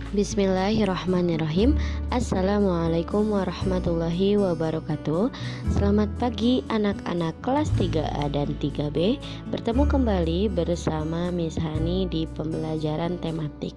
Bismillahirrahmanirrahim. Assalamualaikum warahmatullahi wabarakatuh. Selamat pagi anak-anak kelas 3A dan 3B. Bertemu kembali bersama Miss Hani di pembelajaran tematik.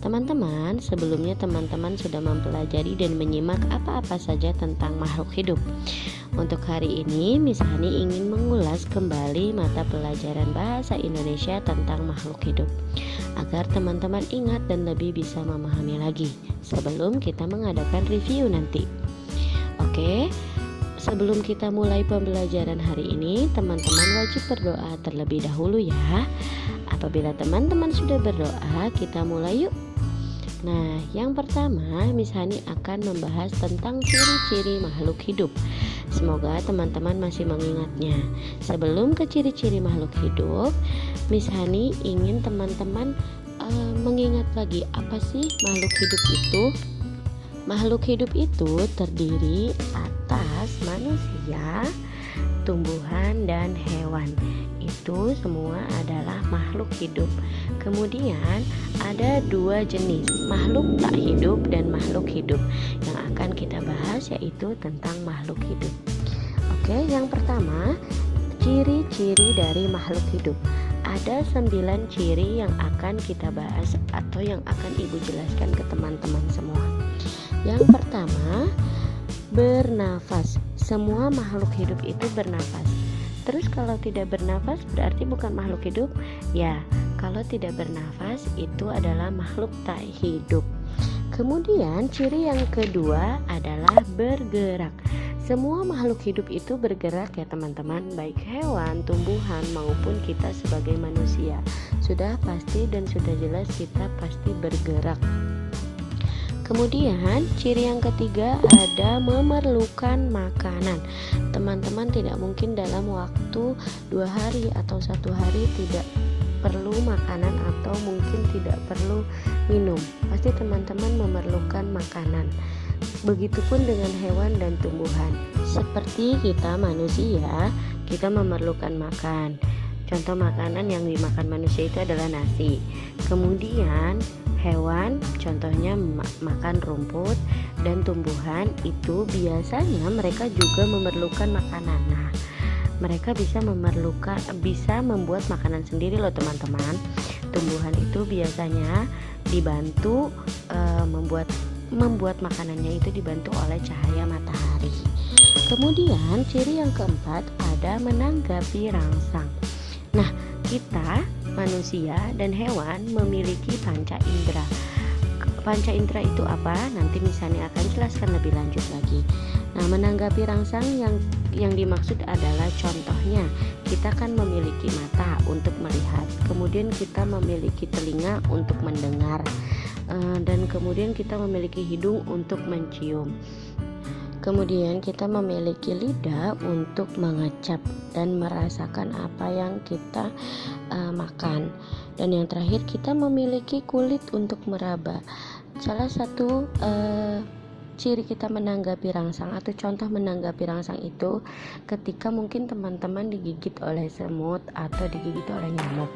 Teman-teman, sebelumnya teman-teman sudah mempelajari dan menyimak apa-apa saja tentang makhluk hidup. Untuk hari ini, Miss Hani ingin mengulas kembali mata pelajaran bahasa Indonesia tentang makhluk hidup, agar teman-teman ingat dan lebih bisa memahami lagi sebelum kita mengadakan review nanti. Oke, sebelum kita mulai pembelajaran hari ini, teman-teman wajib berdoa terlebih dahulu ya. Apabila teman-teman sudah berdoa, kita mulai yuk. Nah, yang pertama, Miss Hani akan membahas tentang ciri-ciri makhluk hidup. Semoga teman-teman masih mengingatnya. Sebelum ke ciri-ciri makhluk hidup, Miss Hani ingin teman-teman mengingat lagi, apa sih makhluk hidup itu? Makhluk hidup itu terdiri atas manusia, tumbuhan, dan hewan. Itu semua adalah makhluk hidup. Kemudian ada dua jenis, makhluk tak hidup dan makhluk hidup, yang akan kita bahas, yaitu tentang makhluk hidup. Oke, yang pertama, ciri-ciri dari makhluk hidup. Ada 9 ciri yang akan kita bahas atau yang akan Ibu jelaskan ke teman-teman semua. Yang pertama, bernafas. Semua makhluk hidup itu bernafas. Terus kalau tidak bernafas berarti bukan makhluk hidup? Ya, kalau tidak bernafas itu adalah makhluk tak hidup. Kemudian ciri yang kedua adalah bergerak. Semua makhluk hidup itu bergerak ya teman-teman, baik hewan, tumbuhan maupun kita sebagai manusia. Sudah pasti dan sudah jelas kita pasti bergerak. Kemudian ciri yang ketiga ada memerlukan makanan. Teman-teman tidak mungkin dalam waktu 2 hari atau 1 hari tidak perlu makanan atau mungkin tidak perlu minum. Pasti teman-teman memerlukan makanan. Begitupun dengan hewan dan tumbuhan. Seperti kita manusia, kita memerlukan makan. Contoh makanan yang dimakan manusia itu adalah nasi. Kemudian hewan contohnya makan rumput, dan tumbuhan itu biasanya mereka juga memerlukan makanan. Nah, mereka bisa membuat makanan sendiri loh teman-teman. Tumbuhan itu biasanya dibantu membuat makanannya itu dibantu oleh cahaya matahari. Kemudian ciri yang keempat ada menanggapi rangsang. Nah, kita manusia dan hewan memiliki panca indera. Panca indera itu apa? Nanti misalnya akan jelaskan lebih lanjut lagi. Nah, menanggapi rangsang yang dimaksud adalah contohnya kita kan memiliki mata untuk melihat, kemudian kita memiliki telinga untuk mendengar, dan kemudian kita memiliki hidung untuk mencium. Kemudian kita memiliki lidah untuk mengecap dan merasakan apa yang kita makan. Dan yang terakhir kita memiliki kulit untuk meraba. Salah satu ciri kita menanggapi rangsang atau contoh menanggapi rangsang itu ketika mungkin teman-teman digigit oleh semut atau digigit oleh nyamuk,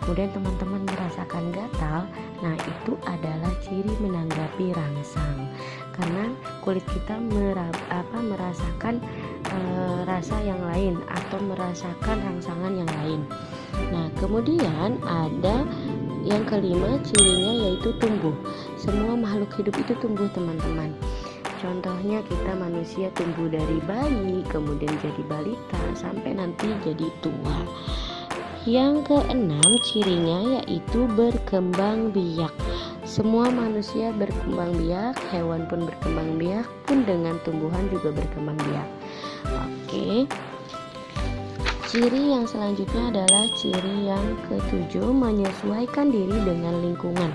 kemudian teman-teman merasakan gatal. Nah, itu adalah ciri menanggapi rangsang, karena kulit kita merasakan rasa yang lain atau merasakan rangsangan yang lain. Nah, kemudian ada yang kelima, cirinya yaitu tumbuh. Semua makhluk hidup itu tumbuh teman-teman. Contohnya kita manusia tumbuh dari bayi, kemudian jadi balita, sampai nanti jadi tua. Yang keenam cirinya yaitu berkembang biak. Semua manusia berkembang biak, hewan pun berkembang biak, pun dengan tumbuhan juga berkembang biak. Oke. Ciri yang selanjutnya adalah ciri yang ketujuh, menyesuaikan diri dengan lingkungan.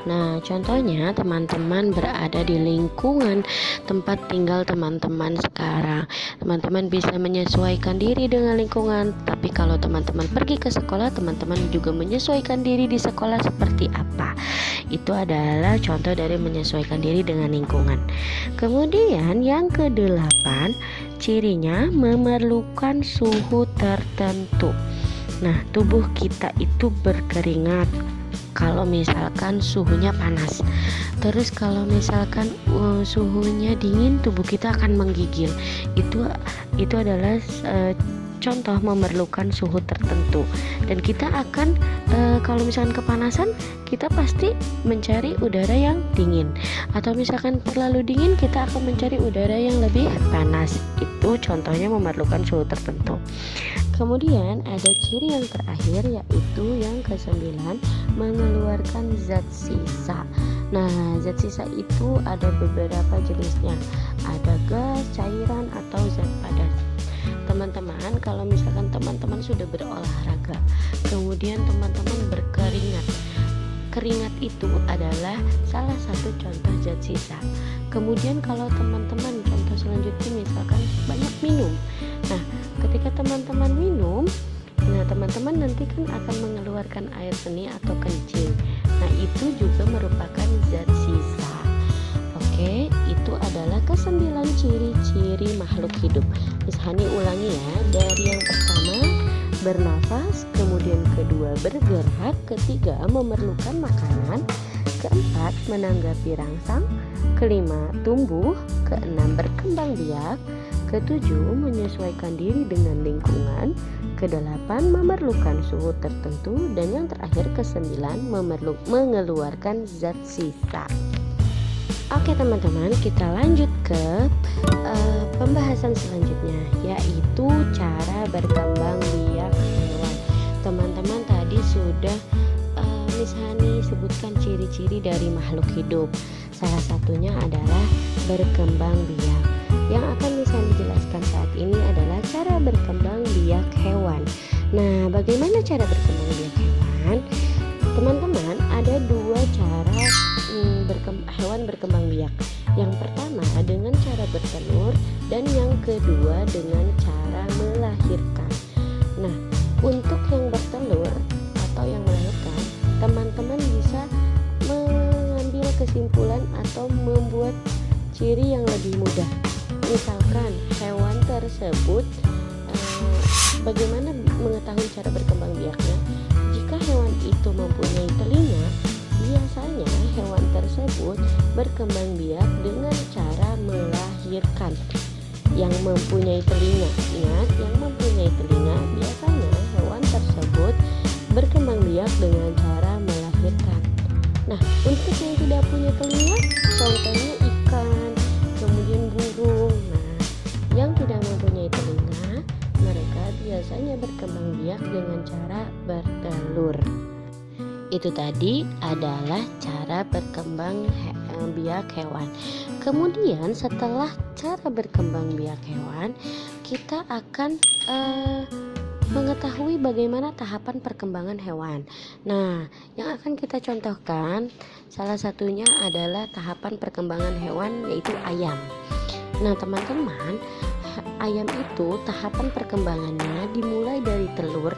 Nah, contohnya teman-teman berada di lingkungan tempat tinggal teman-teman sekarang. Teman-teman bisa menyesuaikan diri dengan lingkungan. Tapi kalau teman-teman pergi ke sekolah, teman-teman juga menyesuaikan diri di sekolah seperti apa. Itu adalah contoh dari menyesuaikan diri dengan lingkungan. Kemudian yang kedelapan, cirinya memerlukan suhu tertentu. Nah, tubuh kita itu berkeringat, kalau misalkan suhunya panas. Terus kalau misalkan suhunya dingin, tubuh kita akan menggigil. Itu adalah contoh memerlukan suhu tertentu. Dan kita akan kalau misalkan kepanasan, kita pasti mencari udara yang dingin. Atau misalkan terlalu dingin, kita akan mencari udara yang lebih panas. Itu contohnya memerlukan suhu tertentu. Kemudian ada ciri yang terakhir, yaitu yang ke-9, mengeluarkan zat sisa. Nah, zat sisa itu ada beberapa jenisnya. Ada gas, cairan, atau zat padat. Teman-teman, kalau misalkan teman-teman sudah berolahraga, kemudian teman-teman berkeringat, keringat itu adalah salah satu contoh zat sisa. Kemudian kalau teman-teman, contoh selanjutnya misalkan banyak minum. Nah, ketika teman-teman minum, teman-teman nanti kan akan mengeluarkan air seni atau kencing. Nah, itu juga merupakan zat sisa. Oke, itu adalah ke-9 ciri-ciri makhluk hidup. Miss Hani ulangi ya. Dari yang pertama, bernafas, kemudian kedua, bergerak, ketiga, memerlukan makanan, keempat, menanggapi rangsang, kelima, tumbuh, keenam, berkembang biak, ketujuh, menyesuaikan diri dengan lingkungan, kedelapan, memerlukan suhu tertentu, dan yang terakhir ke-9, mengeluarkan zat sisa. Oke teman-teman, kita lanjut ke pembahasan selanjutnya, yaitu cara berkembang biak hewan. Teman-teman tadi sudah Miss Hani sebutkan ciri-ciri dari makhluk hidup. Salah satunya adalah berkembang biak. Yang akan Miss Hani jelaskan saat ini adalah cara berkembang biak hewan. Nah, bagaimana cara berkembang biak hewan? Teman-teman, ada dua cara hewan berkembang biak. Yang pertama dengan cara bertelur, dan yang kedua dengan cara melahirkan. Nah, untuk yang bertelur atau yang melahirkan, teman-teman bisa mengambil kesimpulan atau membuat ciri yang lebih mudah. Misalkan hewan tersebut, bagaimana mengetahui cara berkembang biaknya? Jika hewan itu mempunyai telinga, biasanya hewan tersebut berkembang biak dengan cara melahirkan. Yang mempunyai telinga, ingat, yang mempunyai telinga, biasanya hewan tersebut berkembang biak dengan cara melahirkan. Nah, untuk yang tidak punya telinga, contohnya ikan, kemudian burung. Nah, yang tidak mempunyai telinga, mereka biasanya berkembang biak dengan cara bertelur. Itu tadi adalah cara berkembang biak hewan. Kemudian setelah cara berkembang biak hewan, kita akan mengetahui bagaimana tahapan perkembangan hewan. Nah, yang akan kita contohkan salah satunya adalah tahapan perkembangan hewan, yaitu ayam. Nah, teman-teman, ayam itu tahapan perkembangannya dimulai dari telur,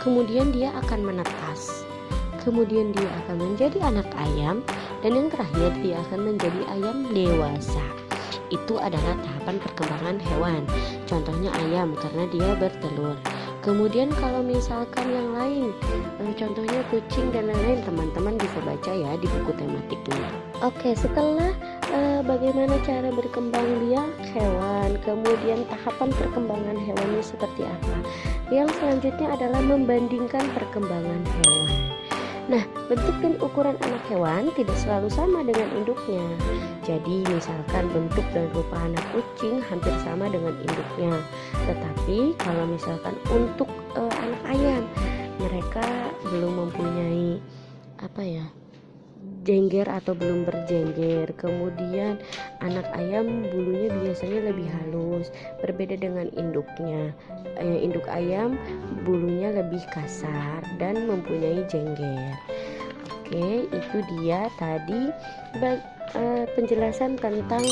kemudian dia akan menetas, kemudian dia akan menjadi anak ayam, dan yang terakhir dia akan menjadi ayam dewasa. Itu adalah tahapan perkembangan hewan. Contohnya ayam karena dia bertelur. Kemudian kalau misalkan yang lain, contohnya kucing dan lain-lain, teman-teman bisa baca ya di buku tematiknya. Oke, setelah bagaimana cara berkembang biak hewan, kemudian tahapan perkembangan hewannya seperti apa, yang selanjutnya adalah membandingkan perkembangan hewan. Nah, bentuk dan ukuran anak hewan tidak selalu sama dengan induknya. Jadi, misalkan bentuk dan rupa anak kucing hampir sama dengan induknya. Tetapi, kalau misalkan untuk anak ayam, mereka belum mempunyai jengger atau belum berjengger. Kemudian anak ayam bulunya biasanya lebih halus, berbeda dengan induknya. Induk ayam bulunya lebih kasar dan mempunyai jengger. Oke, itu dia tadi penjelasan tentang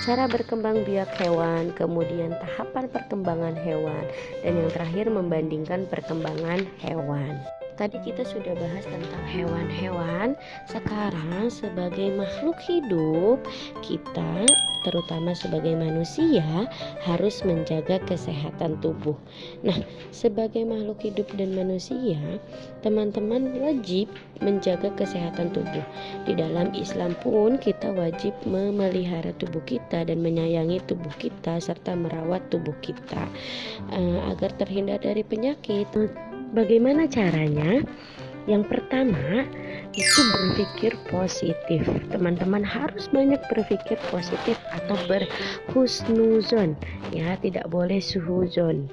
cara berkembang biak hewan, kemudian tahapan perkembangan hewan, dan yang terakhir membandingkan perkembangan hewan. Tadi kita sudah bahas tentang hewan-hewan. Sekarang sebagai makhluk hidup, kita terutama sebagai manusia harus menjaga kesehatan tubuh. Nah, sebagai makhluk hidup dan manusia, teman-teman wajib menjaga kesehatan tubuh. Di dalam Islam pun kita wajib memelihara tubuh kita dan menyayangi tubuh kita serta merawat tubuh kita agar terhindar dari penyakit. Bagaimana caranya? Yang pertama itu berpikir positif. Teman-teman harus banyak berpikir positif atau berhusnuzon, ya, tidak boleh suhuzon.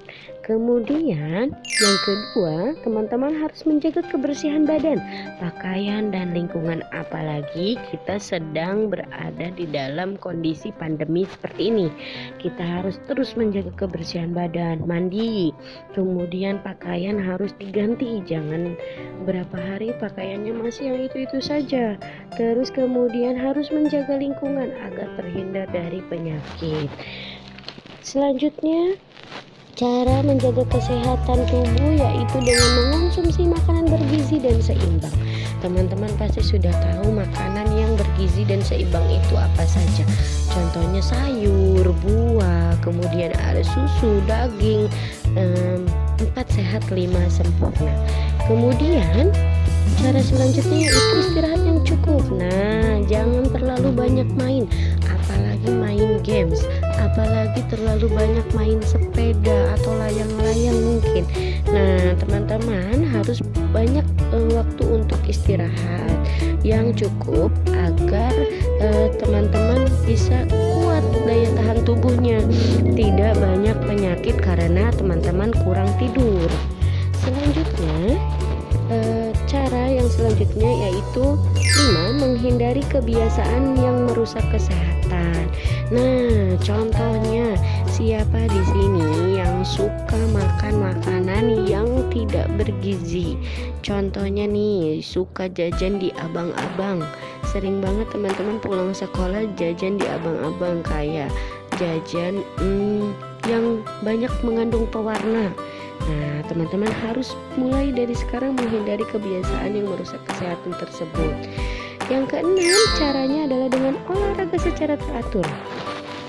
Kemudian yang kedua, teman-teman harus menjaga kebersihan badan, pakaian dan lingkungan, apalagi kita sedang berada di dalam kondisi pandemi seperti ini. Kita harus terus menjaga kebersihan badan, mandi, kemudian pakaian harus diganti, jangan berapa hari pakaiannya masih yang itu-itu saja. Terus kemudian harus menjaga lingkungan agar terhindar dari penyakit. Selanjutnya, cara menjaga kesehatan tubuh yaitu dengan mengonsumsi makanan bergizi dan seimbang. Teman-teman pasti sudah tahu makanan yang bergizi dan seimbang itu apa saja. Contohnya sayur, buah, kemudian ada susu, daging, 4 sehat 5 sempurna. Kemudian cara selanjutnya yaitu istirahat yang cukup. Nah, jangan terlalu banyak main, apalagi main games, apalagi terlalu banyak main sepeda atau layang-layang mungkin. Nah, teman-teman harus banyak waktu untuk istirahat yang cukup agar teman-teman bisa kuat daya tahan tubuhnya, tidak banyak penyakit karena teman-teman kurang tidur. Selanjutnya, cara yang selanjutnya yaitu 5. Menghindari kebiasaan yang merusak kesehatan. Nah, contohnya siapa di sini yang suka makan makanan yang tidak bergizi? Contohnya nih, suka jajan di abang-abang. Sering banget teman-teman pulang sekolah jajan di abang-abang, kayak jajan yang banyak mengandung pewarna. Nah, teman-teman harus mulai dari sekarang menghindari kebiasaan yang merusak kesehatan tersebut. Yang keenam, caranya adalah dengan olahraga secara teratur.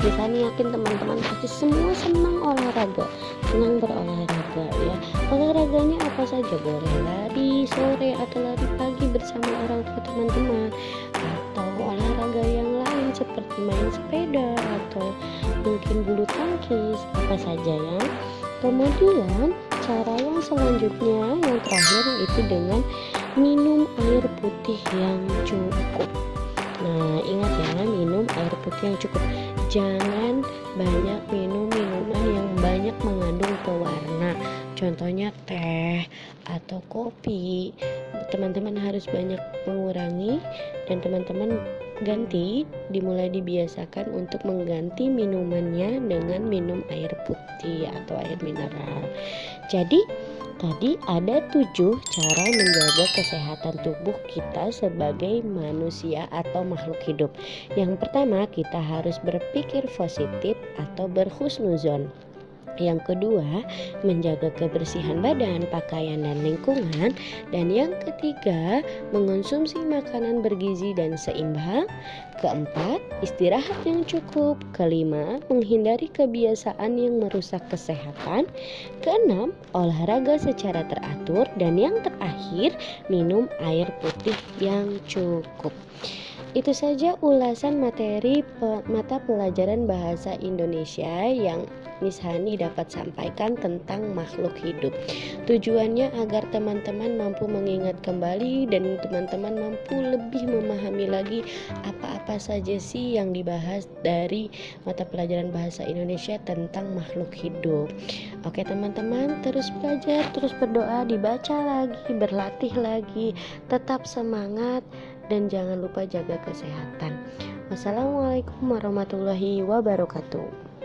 Kita yakin teman-teman pasti semua senang olahraga, senang berolahraga, ya. Olahraganya apa saja, boleh lari sore atau lari pagi bersama orang tua teman-teman, atau olahraga yang lain seperti main sepeda atau mungkin bulu tangkis, apa saja ya. Kemudian cara yang selanjutnya, yang terakhir, itu dengan minum air putih yang cukup. Nah, ingat ya, minum air putih yang cukup. Jangan banyak minum minuman yang banyak mengandung pewarna. Contohnya teh atau kopi. Teman-teman harus banyak mengurangi dan teman-teman dimulai dibiasakan untuk mengganti minumannya dengan minum air putih atau air mineral. Jadi tadi ada 7 cara menjaga kesehatan tubuh kita sebagai manusia atau makhluk hidup. Yang pertama, kita harus berpikir positif atau berhusnuzon. Yang kedua, menjaga kebersihan badan, pakaian, dan lingkungan. Dan yang ketiga, mengonsumsi makanan bergizi dan seimbang. Keempat, istirahat yang cukup. Kelima, menghindari kebiasaan yang merusak kesehatan. Keenam, olahraga secara teratur. Dan yang terakhir, minum air putih yang cukup. Itu saja ulasan materi mata pelajaran bahasa Indonesia yang Miss Hani dapat sampaikan tentang makhluk hidup. Tujuannya agar teman-teman mampu mengingat kembali dan teman-teman mampu lebih memahami lagi apa-apa saja sih yang dibahas dari mata pelajaran bahasa Indonesia tentang makhluk hidup. Oke teman-teman, terus belajar, terus berdoa, dibaca lagi, berlatih lagi, tetap semangat. Dan jangan lupa jaga kesehatan. Wassalamualaikum warahmatullahi wabarakatuh.